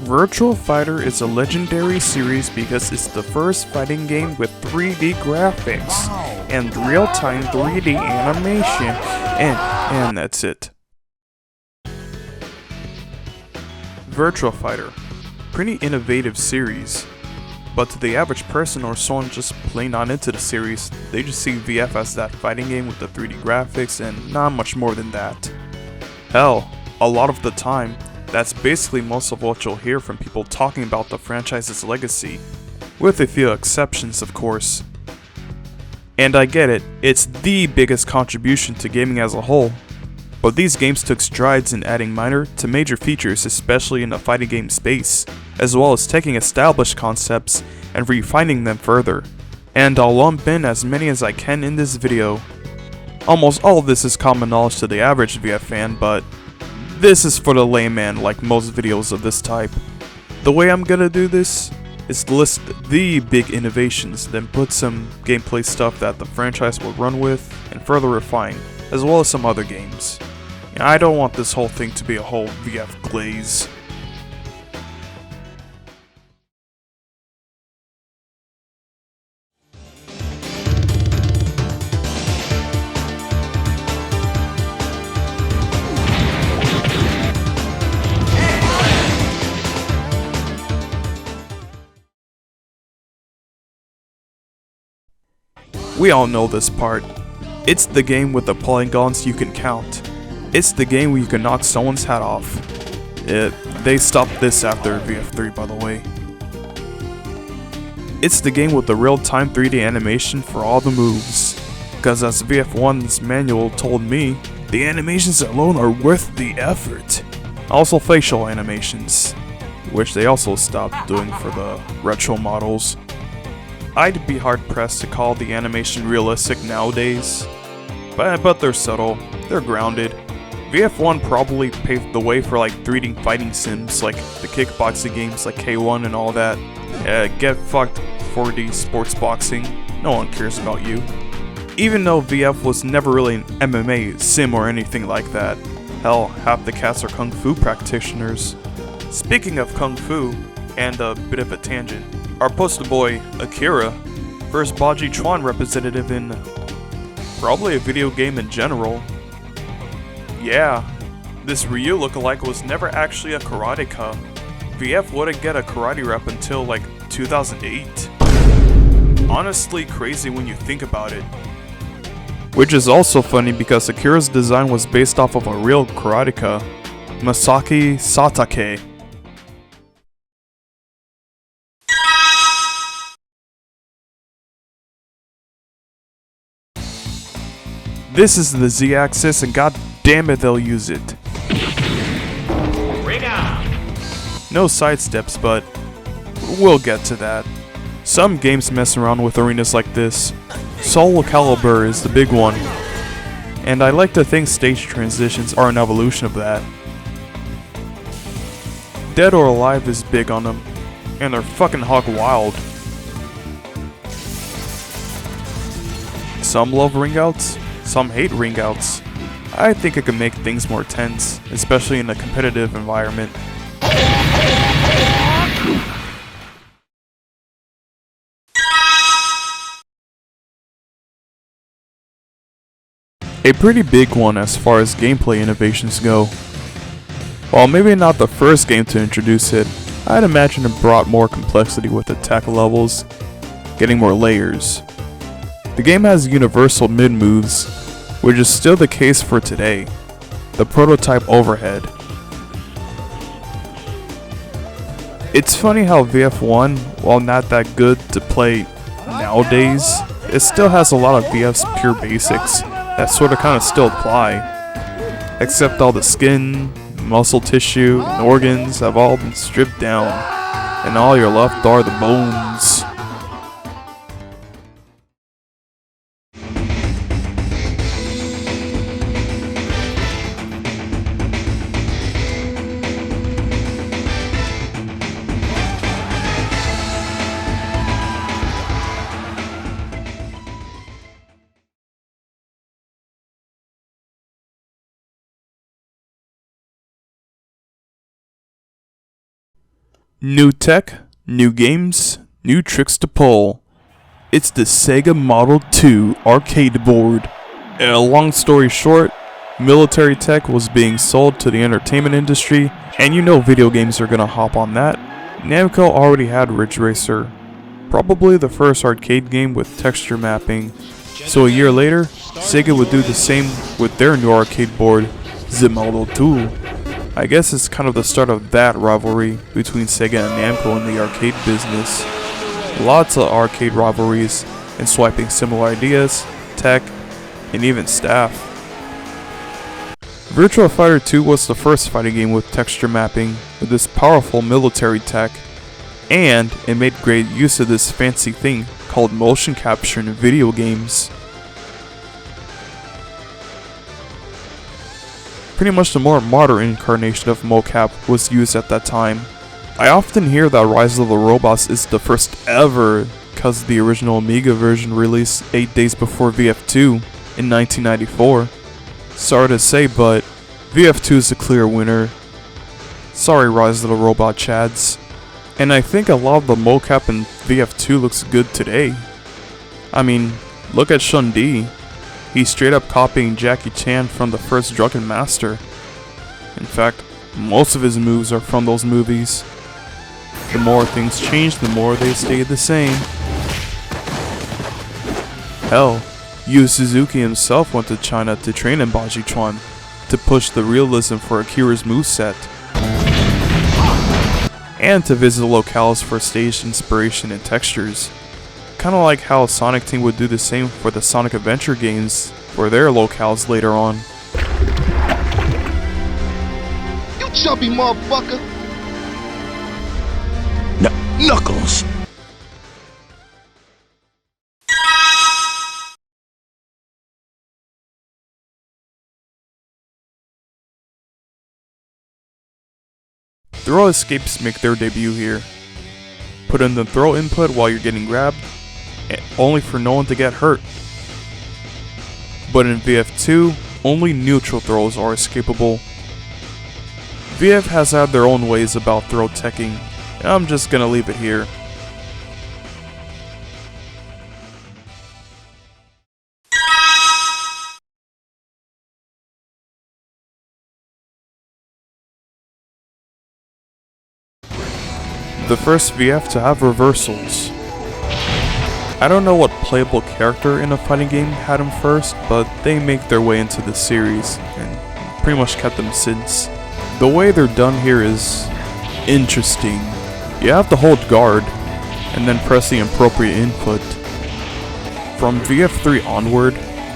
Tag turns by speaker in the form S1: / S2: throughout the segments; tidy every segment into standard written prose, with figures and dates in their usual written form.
S1: Virtua Fighter is a legendary series because it's the first fighting game with 3D graphics and real-time 3D animation, and that's it. Virtua Fighter, pretty innovative series, but to the average person or someone just plain not into the series, they just see VF as that fighting game with the 3D graphics and not much more than that. Hell, a lot of the time, that's basically most of what you'll hear from people talking about the franchise's legacy, with a few exceptions of course. And I get it, it's the biggest contribution to gaming as a whole, but these games took strides in adding minor to major features, especially in the fighting game space, as well as taking established concepts and refining them further. And I'll lump in as many as I can in this video. Almost all of this is common knowledge to the average VF fan, but this is for the layman like most videos of this type. The way I'm gonna do this is list the big innovations, then put some gameplay stuff that the franchise will run with and further refine, as well as some other games. I don't want this whole thing to be a whole VF glaze. We all know this part. It's the game with the polygons you can count. It's the game where you can knock someone's hat off. They stopped this after VF3 by the way. It's the game with the real-time 3D animation for all the moves. Cause as VF1's manual told me, the animations alone are worth the effort. Also facial animations, which they also stopped doing for the retro models. I'd be hard pressed to call the animation realistic nowadays, but they're subtle, they're grounded. VF1 probably paved the way for like 3D fighting sims like the kickboxing games like K1 and all that. Get fucked 4D sports boxing, no one cares about you. Even though VF was never really an MMA sim or anything like that. Hell, half the cats are kung fu practitioners. Speaking of kung fu, and a bit of a tangent, our poster boy, Akira, first Baji Chuan representative in probably a video game in general. Yeah, this Ryu lookalike was never actually a karateka. VF wouldn't get a karate rep until like 2008. Honestly crazy when you think about it. Which is also funny because Akira's design was based off of a real karateka, Masaki Satake. This is the Z-axis and god damn it they'll use it. No sidesteps, but we'll get to that. Some games mess around with arenas like this. Soul Calibur is the big one, and I like to think stage transitions are an evolution of that. Dead or Alive is big on them, and they're fucking hog wild. Some love ring outs, some hate ring outs. I think it can make things more tense, especially in a competitive environment. A pretty big one as far as gameplay innovations go. While maybe not the first game to introduce it, I'd imagine it brought more complexity with attack levels, getting more layers. The game has universal mid moves, which is still the case for today. The prototype overhead. It's funny how VF1, while not that good to play nowadays, it still has a lot of VF's pure basics that sorta kinda still apply. Except all the skin, muscle tissue, and organs have all been stripped down, and all you're left are the bones. New tech, new games, new tricks to pull. It's the Sega Model 2 arcade board. Long story short, military tech was being sold to the entertainment industry, and you know video games are gonna hop on that. Namco already had Ridge Racer, probably the first arcade game with texture mapping. So a year later, Sega would do the same with their new arcade board, the Model 2. I guess it's kind of the start of that rivalry between Sega and Namco in the arcade business. Lots of arcade rivalries and swiping similar ideas, tech, and even staff. Virtua Fighter 2 was the first fighting game with texture mapping with this powerful military tech, and it made great use of this fancy thing called motion capture in video games. Pretty much the more modern incarnation of mocap was used at that time. I often hear that Rise of the Robots is the first ever because the original Amiga version released 8 days before VF2 in 1994. Sorry to say, but VF2 is a clear winner. Sorry Rise of the Robot chads. And I think a lot of the mocap in VF2 looks good today. I mean, look at Shun-Di. He's straight up copying Jackie Chan from the first Drunken Master. In fact, most of his moves are from those movies. The more things change, the more they stay the same. Hell, Yu Suzuki himself went to China to train in Baji Chuan to push the realism for Akira's moveset, and to visit locales for stage inspiration and textures. Kinda like how Sonic Team would do the same for the Sonic Adventure games for their locales later on.
S2: You chubby motherfucker! Knuckles!
S1: Throw escapes make their debut here. Put in the throw input while you're getting grabbed, only for no one to get hurt. But in VF2, only neutral throws are escapable. VF has had their own ways about throw teching, and I'm just gonna leave it here. The first VF to have reversals. I don't know what playable character in a fighting game had them first, but they make their way into the series, and pretty much kept them since. The way they're done here is interesting. You have to hold guard, and then press the appropriate input. From VF3 onward,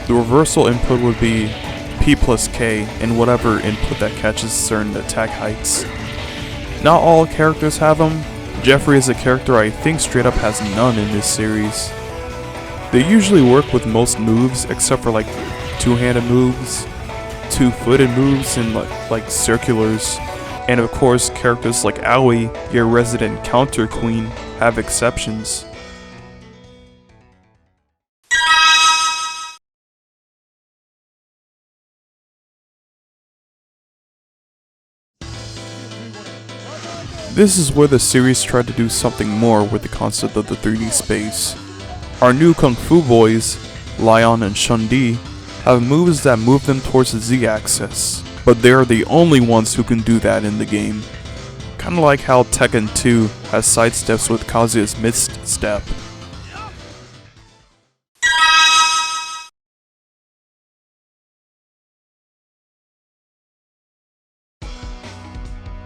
S1: the reversal input would be P plus K and whatever input that catches certain attack heights. Not all characters have them. Jeffrey is a character I think straight up has none in this series. They usually work with most moves except for like two-handed moves, two-footed moves, and like circulars. And of course characters like Aoi, your resident counter queen, have exceptions. This is where the series tried to do something more with the concept of the 3D space. Our new Kung Fu boys, Lion and Shun-Di, have moves that move them towards the Z-axis, but they are the only ones who can do that in the game. Kinda like how Tekken 2 has sidesteps with Kazuya's mid-step.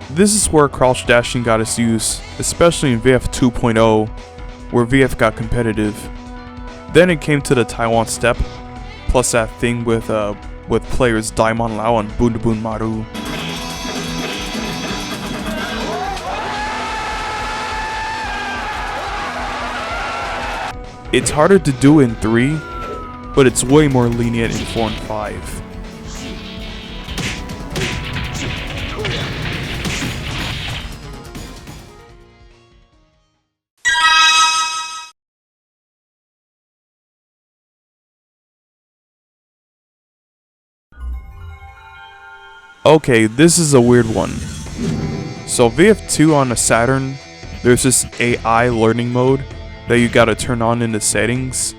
S1: This is where crouch dashing got its use, especially in VF 2.0, where VF got competitive. Then it came to the Taiwan step, plus that thing with players Daimon Lao and Bun Bun Maru. It's harder to do in 3, but it's way more lenient in 4 and 5. Okay, this is a weird one. So VF2 on a Saturn there's this AI learning mode that you gotta turn on in the settings,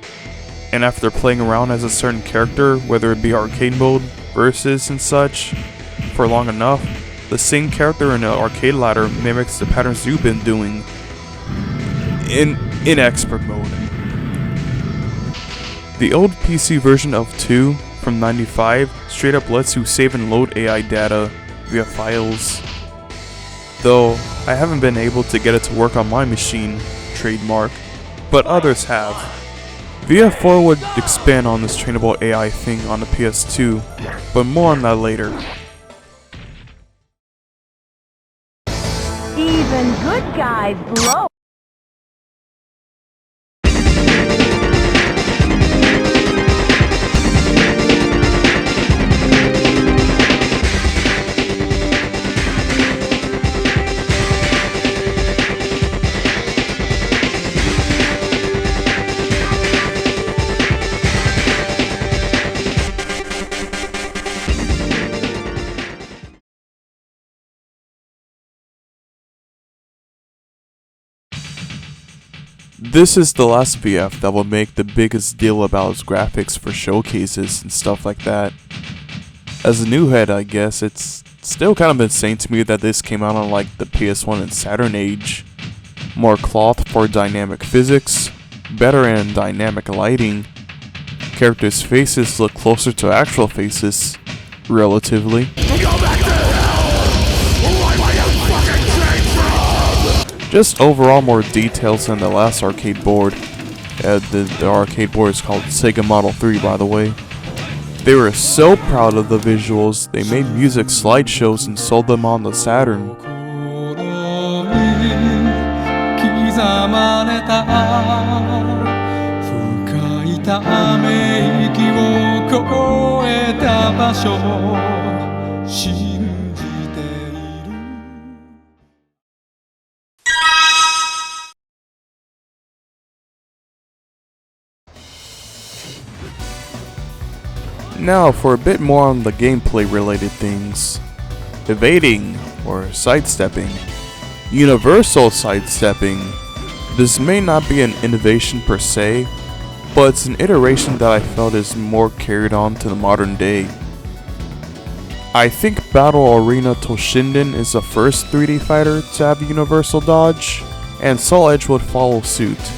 S1: and after playing around as a certain character, whether it be arcade mode, versus and such, for long enough, the same character in the arcade ladder mimics the patterns you've been doing in expert mode. The old PC version of 2 from 95 straight up lets you save and load AI data via files, though I haven't been able to get it to work on my machine, trademark, but others have. VF4 would expand on this trainable AI thing on the PS2, but more on that later.
S3: Even good guys blow.
S1: This is the last VF that will make the biggest deal about its graphics for showcases and stuff like that. As a new head, I guess, it's still kind of insane to me that this came out on like the PS1 and Saturn age. More cloth for dynamic physics, better and dynamic lighting, characters' faces look closer to actual faces, relatively. Just overall more details than the last arcade board. The arcade board is called Sega Model 3, by the way. They were so proud of the visuals, they made music slideshows and sold them on the Saturn. Now for a bit more on the gameplay related things. Evading, or sidestepping. Universal sidestepping. This may not be an innovation per se, but it's an iteration that I felt is more carried on to the modern day. I think Battle Arena Toshinden is the first 3D fighter to have universal dodge, and Soul Edge would follow suit.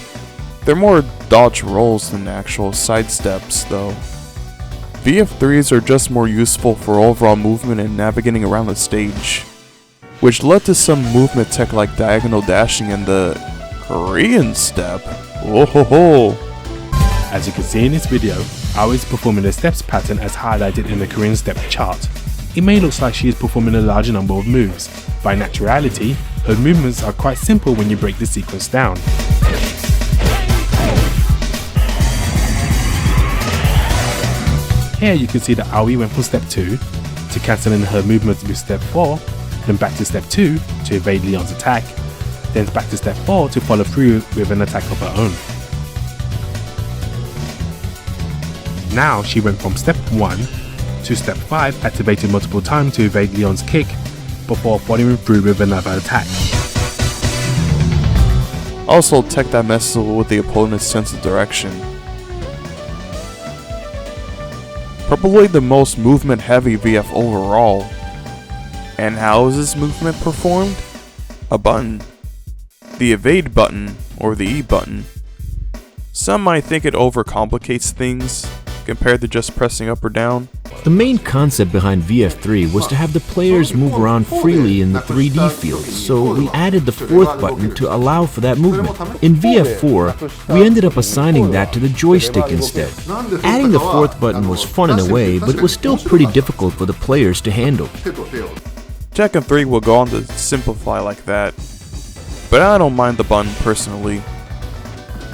S1: They're more dodge rolls than actual sidesteps though. VF3s are just more useful for overall movement and navigating around the stage, which led to some movement tech like diagonal dashing and the Korean step. Whoa-ho-ho!
S4: As you can see in this video, Aoi is performing the steps pattern as highlighted in the Korean step chart. It may look like she is performing a larger number of moves. By naturality, her movements are quite simple when you break the sequence down. Here you can see that Aoi went from step 2 to cancel in her movements with step 4, then back to step 2 to evade Leon's attack, then back to step 4 to follow through with an attack of her own. Now she went from step 1 to step 5, activating multiple times to evade Leon's kick before following through with another attack.
S1: Also tech that messes with the opponent's sense of direction. Probably the most movement heavy VF overall. And how is this movement performed? A button. The evade button, or the E button. Some might think it overcomplicates things, compared to just pressing up or down.
S5: The main concept behind VF3 was to have the players move around freely in the 3D field, so we added the fourth button to allow for that movement. In VF4, we ended up assigning that to the joystick instead. Adding the fourth button was fun in a way, but it was still pretty difficult for the players to handle.
S1: Tekken 3 will go on to simplify like that, but I don't mind the button personally.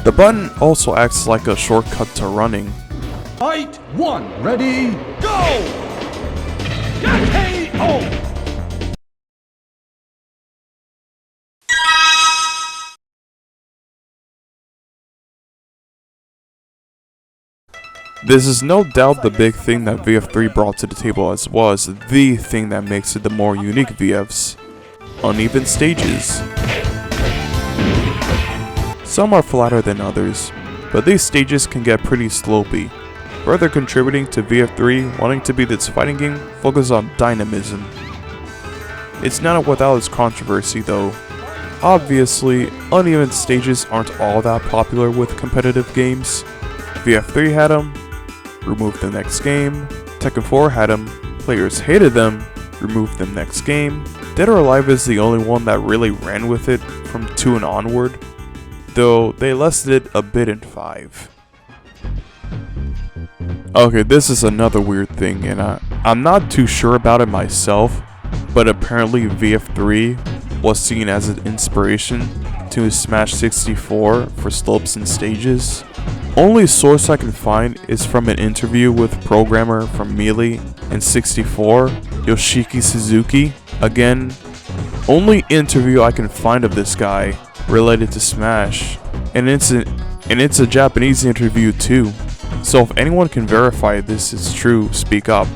S1: The button also acts like a shortcut to running.
S6: Fight 1, ready, go! KO!
S1: This is no doubt the big thing that VF3 brought to the table, as was the thing that makes it the more unique VFs. Uneven stages. Some are flatter than others, but these stages can get pretty slopey, further contributing to VF3 wanting to be this fighting game focused on dynamism. It's not without its controversy though. Obviously, uneven stages aren't all that popular with competitive games. VF3 had them, removed the next game. Tekken 4 had them, players hated them, removed them next game. Dead or Alive is the only one that really ran with it from 2 and onward, though they lessened it a bit in 5. Okay, this is another weird thing, and I'm not too sure about it myself, but apparently VF3 was seen as an inspiration to Smash 64 for slopes and stages. Only source I can find is from an interview with programmer from Melee and 64, Yoshiki Suzuki. Again, only interview I can find of this guy related to Smash, and it's a Japanese interview too. So if anyone can verify this is true, speak up.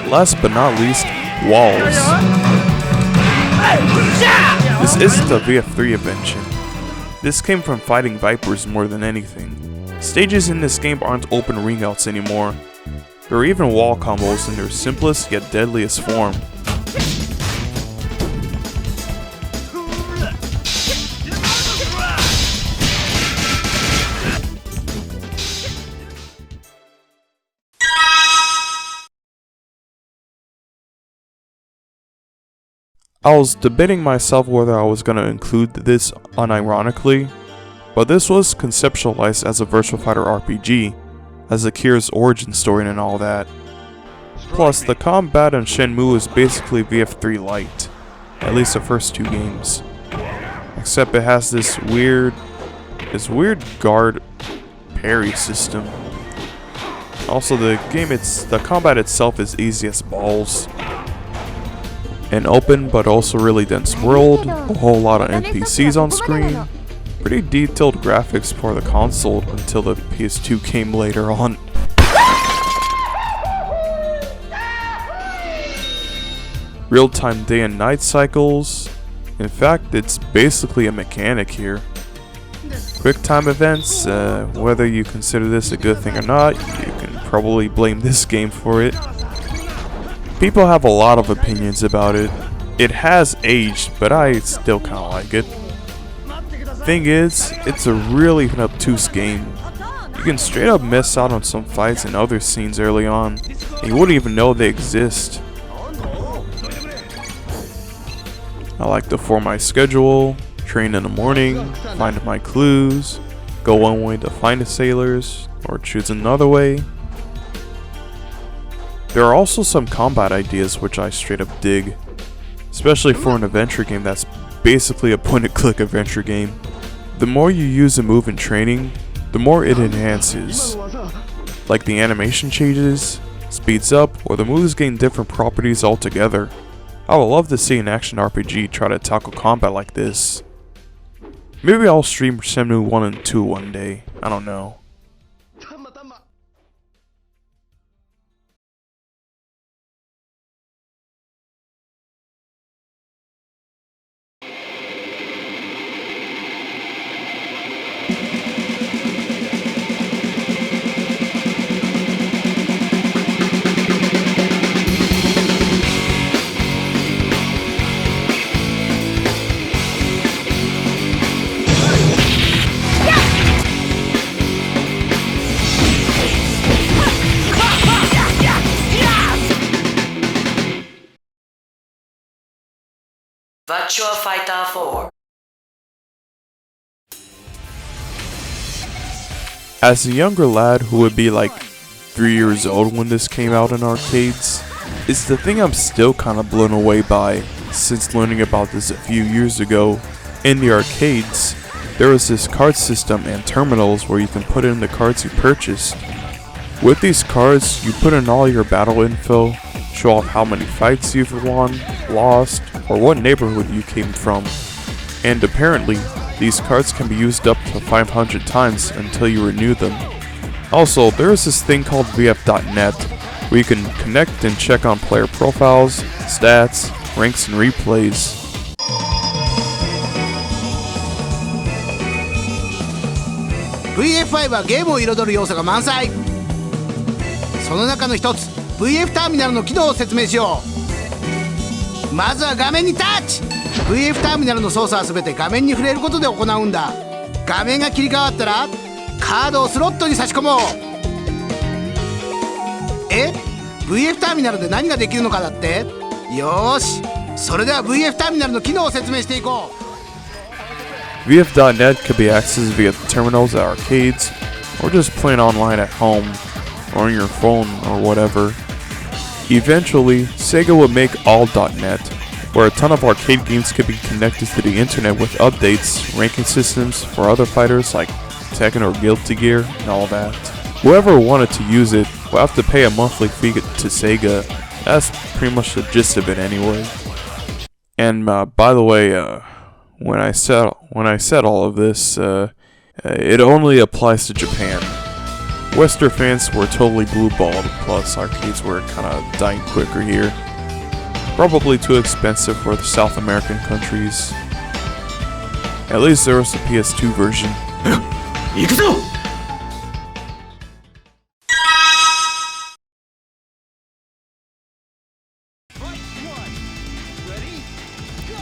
S1: Last but not least, walls. This isn't a VF3 invention. This came from fighting Vipers more than anything. Stages in this game aren't open ringouts anymore. There are even wall combos in their simplest yet deadliest form. I was debating myself whether I was going to include this unironically, but this was conceptualized as a Virtua Fighter RPG, as Akira's origin story and all that. Plus, the combat in Shenmue is basically VF3 Lite, at least the first 2 games. Except it has this weird guard parry system. Also, the combat itself is easy as balls. An open but also really dense world, a whole lot of NPCs on screen, pretty detailed graphics for the console until the PS2 came later on. Real-time day and night cycles. In fact, it's basically a mechanic here. Quick time events, whether you consider this a good thing or not, you can probably blame this game for it. People have a lot of opinions about it. It has aged, but I still kinda like it. Thing is, it's a really obtuse game. You can straight up miss out on some fights and other scenes early on, and you wouldn't even know they exist. I like to form my schedule, train in the morning, find my clues, go one way to find the sailors, or choose another way. There are also some combat ideas which I straight up dig, especially for an adventure game that's basically a point-and-click adventure game. The more you use a move in training, the more it enhances. Like the animation changes, speeds up, or the moves gain different properties altogether. I would love to see an action RPG try to tackle combat like this. Maybe I'll stream Shenmue 1 and 2 one day, I don't know.
S7: VIRTUA FIGHTER 4.
S1: As a younger lad who would be like 3 years old when this came out in arcades, it's the thing I'm still kinda blown away by since learning about this a few years ago. In the arcades, there was this card system and terminals where you can put in the cards you purchased. With these cards, you put in all your battle info, show off how many fights you've won, lost, or what neighborhood you came from. And apparently, These cards can be used up to 500 times until you renew them. Also, there is this thing called VF.net where you can connect and check on player profiles, stats, ranks, and replays.
S8: VF5 はゲームを彩る要素が満載。その中の一つ VF ターミナルの機能を説明しよう。まずは画面にタッチ。 VF ターミナルの操作は全て画面に触れることで行うんだ。画面が切り替わったらカードをスロットに差し込もう。VF ターミナルで何ができるのかだって。よーし、それでは VF ターミナルの機能を説明していこう。
S1: VF.net can be accessed via terminals at arcades, or just playing online at home, or on your phone, or whatever. Eventually, Sega would make all.net, where a ton of arcade games could be connected to the internet with updates, ranking systems for other fighters like Tekken or Guilty Gear, and all that. Whoever wanted to use it will have to pay a monthly fee to Sega. That's pretty much the gist of it anyway. And by the way, when I said all of this, it only applies to Japan. Western fans were totally blue-balled, plus arcades were kinda dying quicker here. Probably too expensive for the South American countries. At least there was the PS2 version.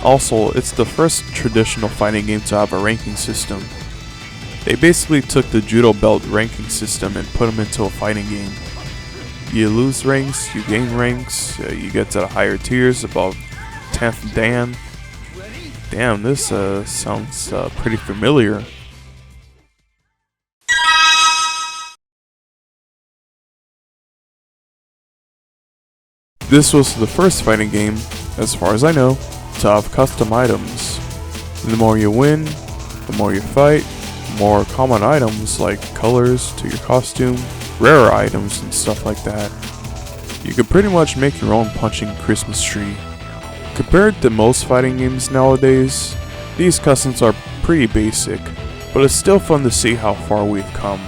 S1: Also, it's the first traditional fighting game to have a ranking system. They basically took the judo belt ranking system and put them into a fighting game. You lose ranks, you gain ranks, you get to the higher tiers above 10th Dan. Damn, this sounds pretty familiar. This was the first fighting game, as far as I know, to have custom items. The more you win, the more you fight, more common items like colors to your costume, rarer items and stuff like that. You could pretty much make your own punching Christmas tree. Compared to most fighting games nowadays, these customs are pretty basic, but it's still fun to see how far we've come.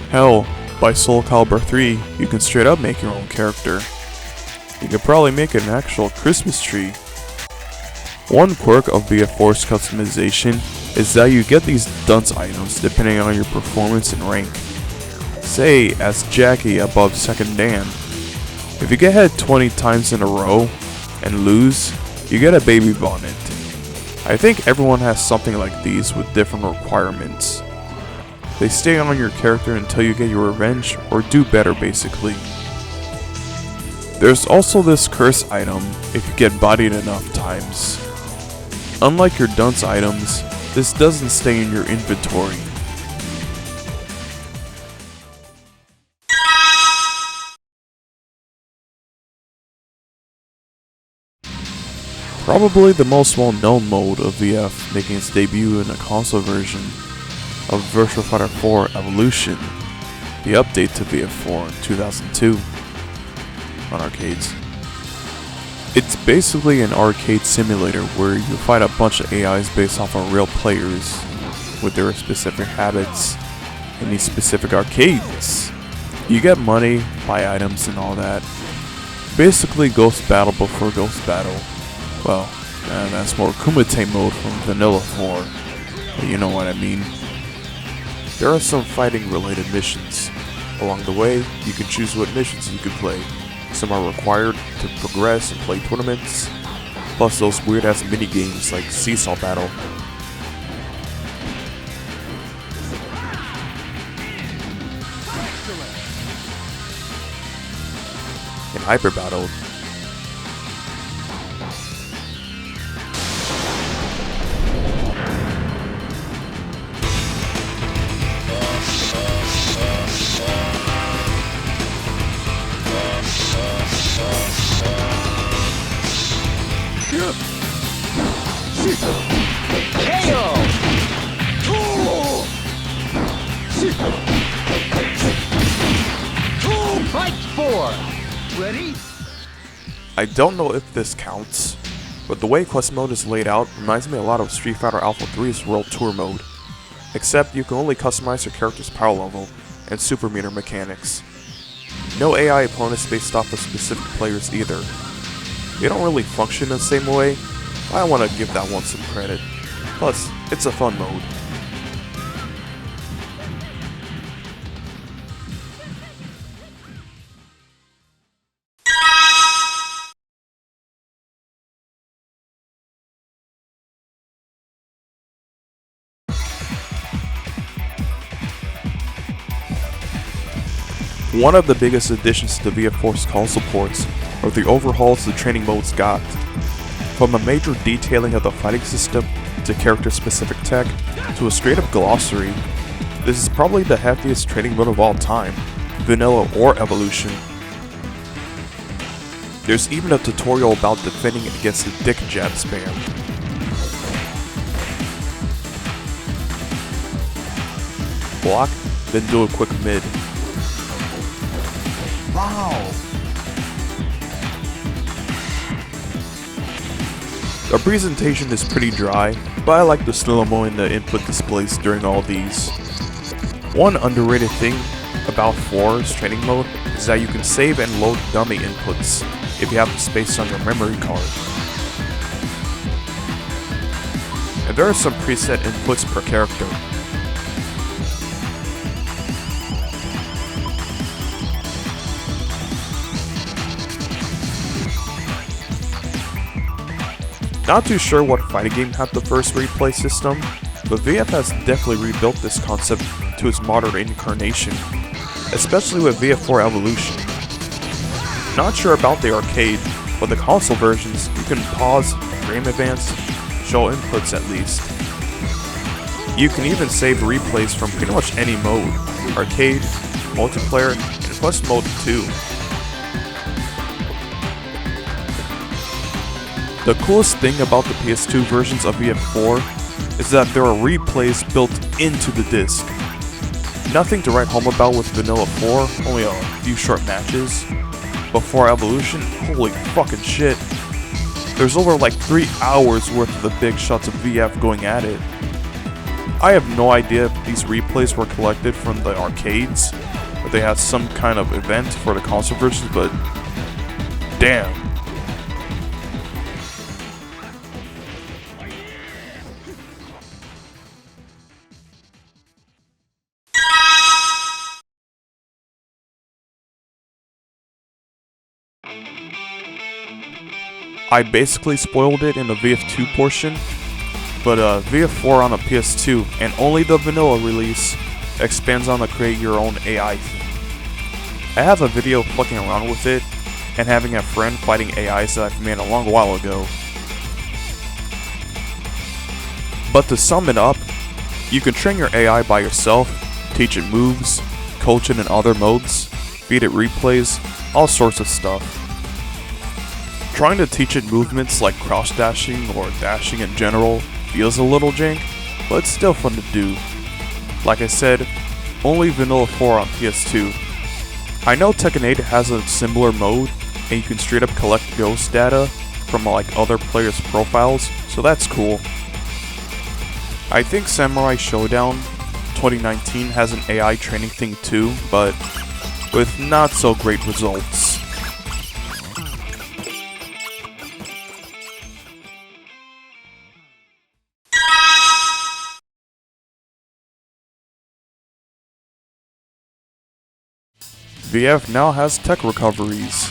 S1: Hell, by Soul Calibur 3, you can straight up make your own character. You could probably make an actual Christmas tree. One quirk of VF4's customization is that you get these dunce items depending on your performance and rank. Say, as Jackie above 2nd Dan. If you get hit 20 times in a row and lose, you get a baby bonnet. I think everyone has something like these with different requirements. They stay on your character until you get your revenge or do better basically. There's also this curse item if you get bodied enough times. Unlike your dunce items, this doesn't stay in your inventory. Probably the most well-known mode of VF making its debut in a console version of Virtua Fighter 4 Evolution, the update to VF4 in 2002 on arcades. It's basically an arcade simulator where you fight a bunch of AIs based off of real players with their specific habits in these specific arcades. You get money, buy items and all that. Basically Ghost Battle before Ghost Battle. Well, that's more Kumite mode from Vanilla 4, but you know what I mean. There are some fighting related missions. Along the way, you can choose what missions you can play. Some are required to progress and play tournaments, plus those weird ass mini games like Seesaw Battle. And Hyper Battle.
S6: Fight 4! Ready?
S1: I don't know if this counts, but the way quest mode is laid out reminds me a lot of Street Fighter Alpha 3's World Tour mode, except you can only customize your character's power level and super meter mechanics. No AI opponents based off of specific players either. They don't really function in the same way, but I want to give that one some credit. Plus, it's a fun mode. One of the biggest additions to VF4's console ports are the overhauls the training modes got. From a major detailing of the fighting system, to character-specific tech, to a straight-up glossary, this is probably the heftiest training mode of all time, vanilla or evolution. There's even a tutorial about defending against the dick jab spam. Block, then do a quick mid.
S6: Wow.
S1: The presentation is pretty dry, but I like the slow-mo in the input displays during all these. One underrated thing about 4's training mode is that you can save and load dummy inputs if you have the space on your memory card. And there are some preset inputs per character. Not too sure what fighting game had the first replay system, but VF has definitely rebuilt this concept to its modern incarnation, especially with VF4 Evolution. Not sure about the arcade, but the console versions, you can pause, frame advance, show inputs at least. You can even save replays from pretty much any mode, arcade, multiplayer, and quest mode too. The coolest thing about the PS2 versions of VF4 is that there are replays built into the disc. Nothing to write home about with Vanilla 4, only a few short matches. But for Evolution, holy fucking shit. There's over like 3 hours worth of the big shots of VF going at it. I have no idea if these replays were collected from the arcades, or they had some kind of event for the console versions, but damn. I basically spoiled it in the VF2 portion, but VF4 on the PS2 and only the vanilla release expands on the create your own AI thing. I have a video fucking around with it and having a friend fighting AIs that I've made a long while ago. But to sum it up, you can train your AI by yourself, teach it moves, coach it in other modes, feed it replays, all sorts of stuff. Trying to teach it movements like cross dashing or dashing in general feels a little jank, but it's still fun to do. Like I said, only Vanilla 4 on PS2. I know Tekken 8 has a similar mode, and you can straight up collect ghost data from like other players' profiles, so that's cool. I think Samurai Showdown 2019 has an AI training thing too, but with not so great results. VF now has tech recoveries.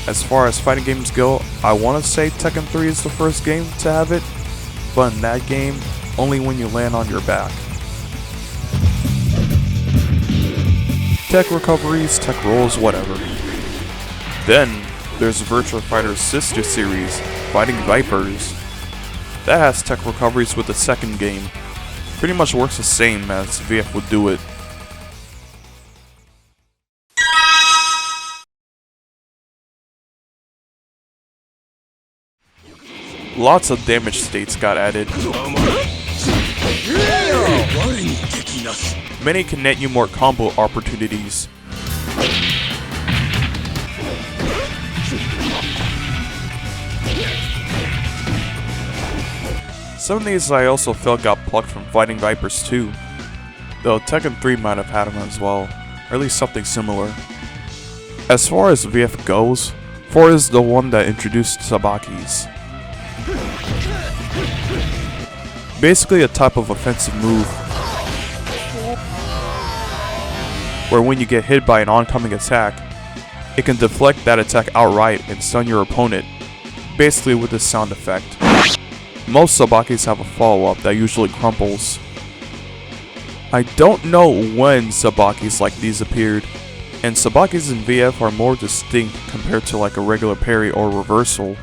S1: As far as fighting games go, I want to say Tekken 3 is the first game to have it, but in that game, only when you land on your back. Tech recoveries, tech rolls, whatever. Then, there's VIRTUA Fighter's sister series, Fighting Vipers. That has tech recoveries with the second game. Pretty much works the same as VF would do it. Lots of damage states got added. Many can net you more combo opportunities. Some of these I also felt got plucked from Fighting Vipers too, though Tekken 3 might have had them as well, or at least something similar. As far as VF goes, 4 is the one that introduced Sabakis. Basically a type of offensive move, where when you get hit by an oncoming attack, it can deflect that attack outright and stun your opponent, basically with this sound effect. Most Sabakis have a follow-up that usually crumples. I don't know when Sabakis like these appeared, and Sabakis in VF are more distinct compared to like a regular parry or reversal.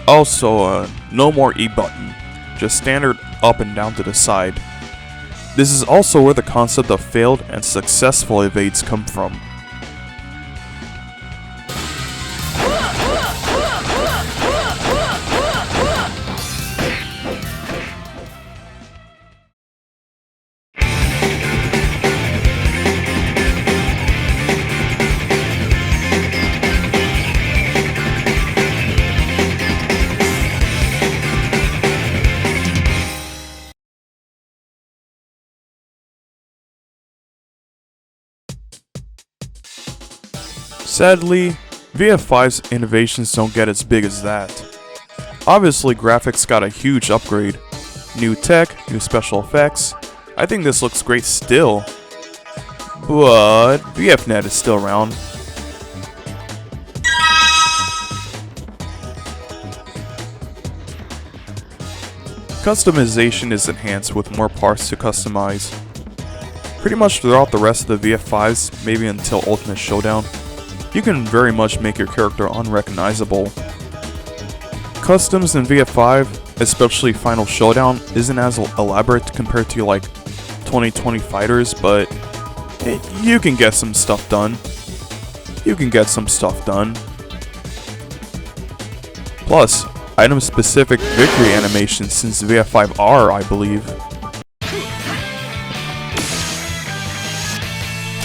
S1: Also, no more E button, just standard up and down to the side. This is also where the concept of failed and successful evades come from. Sadly, VF5's innovations don't get as big as that. Obviously, graphics got a huge upgrade. New tech, new special effects. I think this looks great still. But VFNet is still around. Customization is enhanced with more parts to customize. Pretty much throughout the rest of the VF5s, maybe until Ultimate Showdown, you can very much make your character unrecognizable. Customs in VF5, especially Final Showdown, isn't as elaborate compared to like 2020 fighters, but you can get some stuff done. Plus, item-specific victory animations since VF5R, I believe.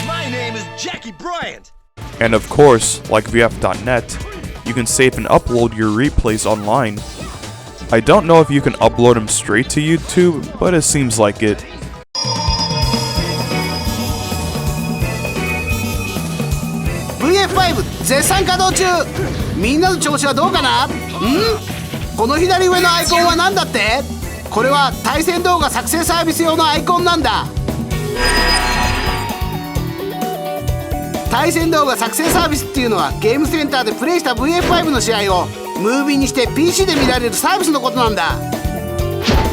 S2: My name is Jackie Bryant.
S1: And of course, like VF.net, you can save and upload your replays online. I don't know if you can upload them straight to YouTube, but it seems like it.
S8: VF5 絶賛稼働中。みんなの調子はどうかな？この左上のアイコンは何だって？これは対戦動画作成サービス用のアイコンなんだ。対戦動画作成サービスっていうのはゲームセンターでプレイした VF5 の試合をムービーにして PC で見られるサービスのことなんだ。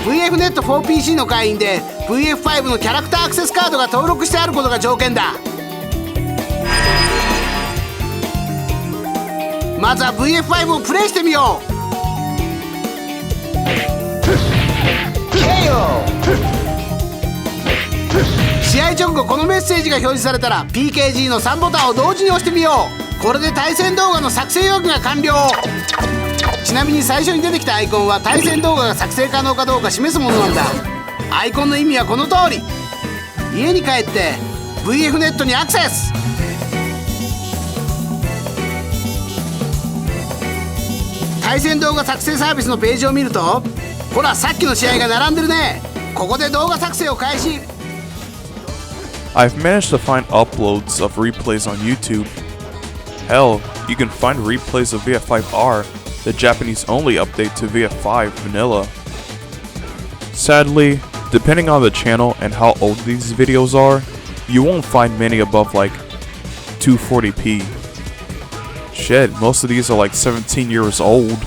S8: VFNet for PC の会員で VF5 のキャラクターアクセスカードが登録してあることが条件だ。まずは VF5 をプレイしてみよう。試合直後このメッセージが表示されたら PKG の3ボタンを同時に押してみよう。これで対戦動画の作成要件が完了。ちなみに最初に出てきたアイコンは対戦動画が作成可能かどうか示すものなんだ。アイコンの意味はこの通り。家に帰って VFNet にアクセス。対戦動画作成サービスのページを見ると、ほらさっきの試合が並んでるね。ここで動画作成を開始。
S1: I've managed to find uploads of replays on YouTube. Hell, you can find replays of VF5R, the Japanese-only update to VF5 vanilla. Sadly, depending on the channel and how old these videos are, you won't find many above like 240p. Shit, most of these are like 17 years old.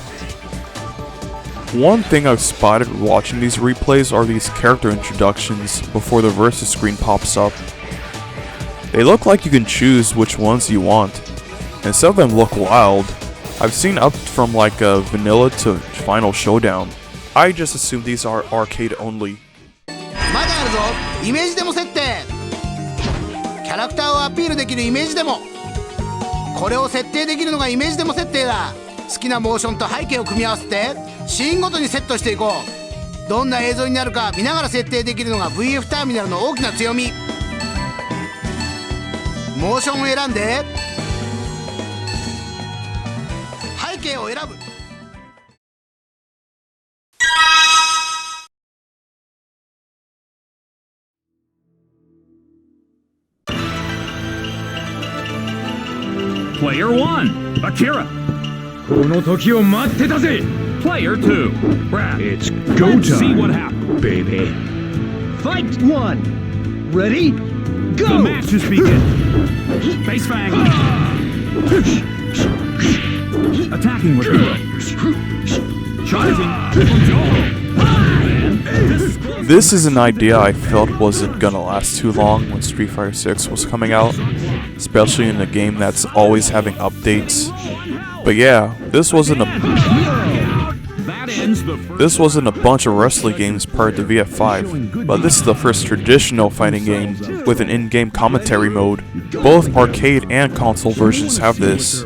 S1: One thing I've spotted watching these replays are these character introductions before the versus screen pops up. They look like you can choose which ones you want, and some of them look wild. I've seen up from like vanilla to Final Showdown. I just assume these are arcade only.
S8: まだあるぞ。イメージデモ設定。キャラクターをアピールできるイメージデモ。これを設定できるのがイメージデモ設定だ。好きなモーションと背景を組み合わせてシーンごとにセットしていこう。どんな映像になるか見ながら設定できるのが VF ターミナルの大きな強み。モーションを選んで背景を選ぶ。
S6: Player 1, Akira. Player 2, Brad.
S9: It's go
S6: Let's
S9: time,
S6: see what happens.
S9: baby.
S2: Fight 1. Ready? Go!
S6: The match is begin. Face Fang. Attacking with charging from Joe.
S1: This is an idea I felt wasn't gonna last too long when Street Fighter 6 was coming out, especially in a game that's always having updates. But yeah, this wasn't a bunch of wrestling games prior to VF5, but this is the first traditional fighting game with an in-game commentary mode. Both arcade and console versions have this.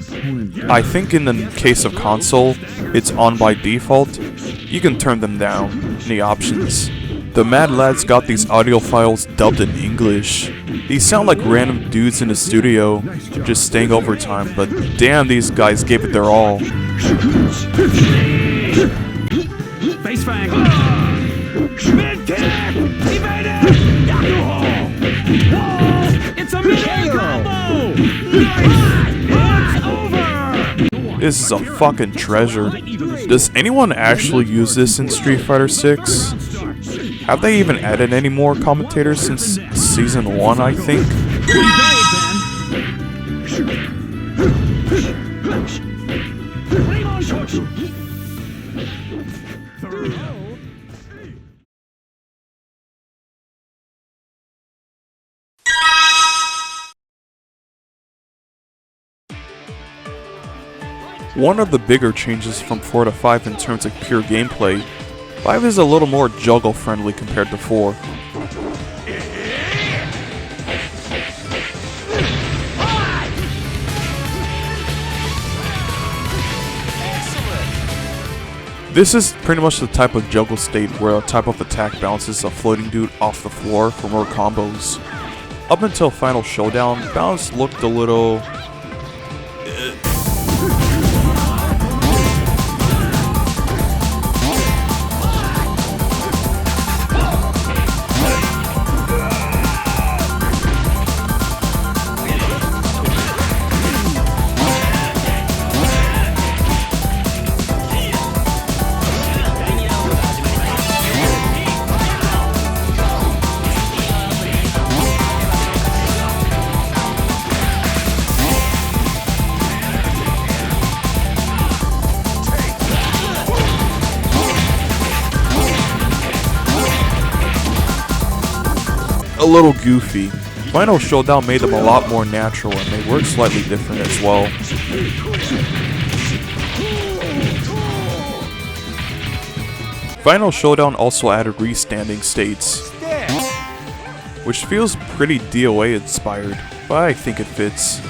S1: I think in the case of console, it's on by default. You can turn them down in the options. The Mad Lads got these audio files dubbed in English. These sound like random dudes in the studio, just staying overtime, but damn, these guys gave it their all.
S6: Face Fang. Mid-kick! Evaded! It's a mid-air combo! It's over!
S1: This is a fucking treasure. Does anyone actually use this in Street Fighter 6? Have they even added any more commentators since Season 1, I think? One of the bigger changes from 4 to 5 in terms of pure gameplay, 5 is a little more juggle friendly compared to 4. This is pretty much the type of juggle state where a type of attack bounces a floating dude off the floor for more combos. Up until Final Showdown, bounce looked a little... a little goofy. Final Showdown made them a lot more natural and they work slightly different as well. Final Showdown also added restanding states, which feels pretty DOA inspired, but I think it fits.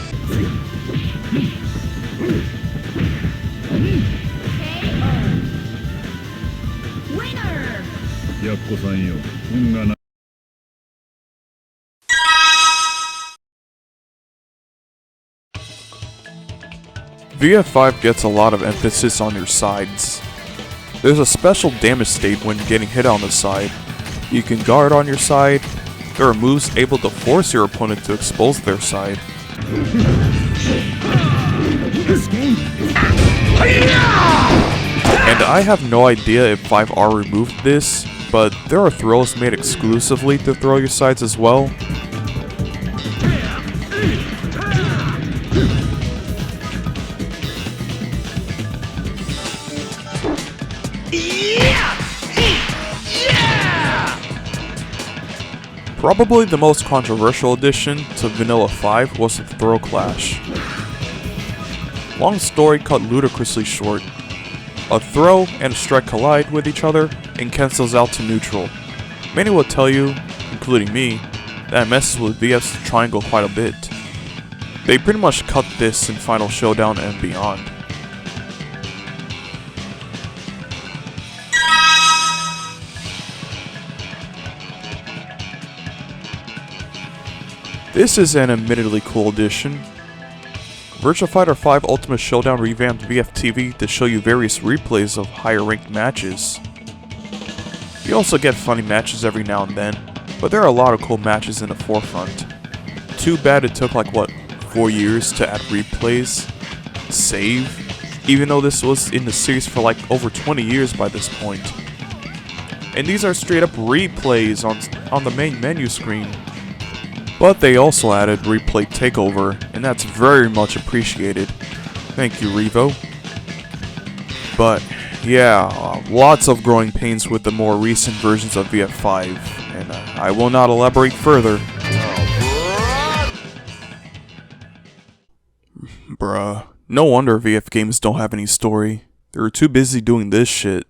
S1: VF5 gets a lot of emphasis on your sides. There's a special damage state when getting hit on the side. You can guard on your side. There are moves able to force your opponent to expose their side. And I have no idea if 5R removed this, but there are throws made exclusively to throw your sides as well. Probably the most controversial addition to Vanilla 5 was the Throw Clash. Long story cut ludicrously short. A throw and a strike collide with each other and cancels out to neutral. Many will tell you, including me, that it messes with VF's triangle quite a bit. They pretty much cut this in Final Showdown and beyond. This is an admittedly cool addition. Virtua Fighter 5 Ultimate Showdown revamped VFTV to show you various replays of higher ranked matches. You also get funny matches every now and then, but there are a lot of cool matches in the forefront. Too bad it took like, what, 4 years to add replays, save, even though this was in the series for like over 20 years by this point. And these are straight up replays on the main menu screen. But they also added replay takeover, and that's very much appreciated. Thank you, Revo. But yeah, lots of growing pains with the more recent versions of VF5, and I will not elaborate further. Bruh, no wonder VF games don't have any story. They were too busy doing this shit.